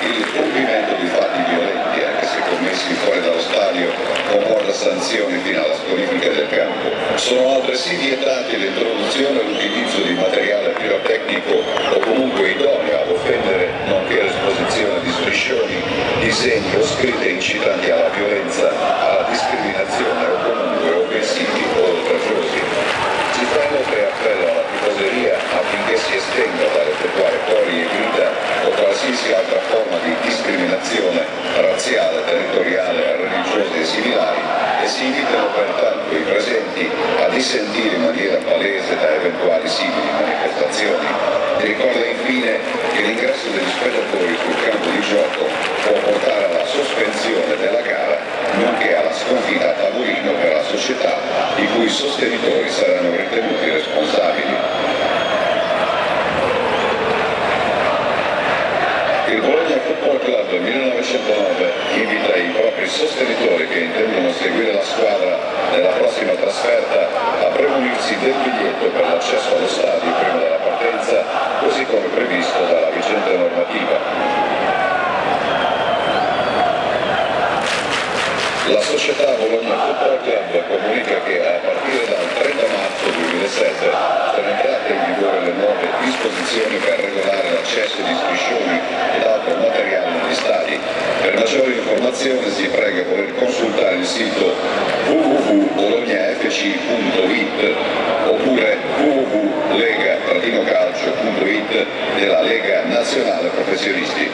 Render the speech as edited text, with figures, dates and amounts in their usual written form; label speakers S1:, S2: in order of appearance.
S1: il compimento di fatti violenti, anche se commessi fuori dallo stadio, comporta sanzioni fino alla squalifica del campo. Sono altresì vietati l'introduzione e l'utilizzo di materiale pirotecnico o comunque idoneo ad offendere, nonché l'esposizione di striscioni, disegni o scritte incitanti alla violenza, alla discriminazione o comunque offensivi o oltraggiosi. Si fa inoltre appello alla tifoseria affinché si estenga dall'effettuare cori e grida o qualsiasi altra forma di discriminazione razziale, territoriale, religiosa e similari, e si invitano pertanto i presenti a dissentire in maniera palese da eventuali simili manifestazioni. Si ricorda infine che l'ingresso degli spettatori sul campo di gioco può portare alla sospensione della gara, nonché alla sconfitta a tavolino per la società i cui sostenitori saranno ritenuti responsabili. Il Bologna Football Club 1909 invita i propri sostenitori che intendono seguire la squadra nella prossima trasferta a premunirsi del biglietto per l'accesso allo stadio prima della partenza, così come previsto dalla vigente normativa. La società Bologna Football Club comunica che a partire dal 30 marzo 2007 sono entrate in vigore le nuove disposizioni per regolare l'accesso di striscioni ed altro materiale negli stadi. Per maggiori informazioni si prega di consultare il sito www.bolognafc.it oppure www.lega-calcio.it della Lega Nazionale Professionisti.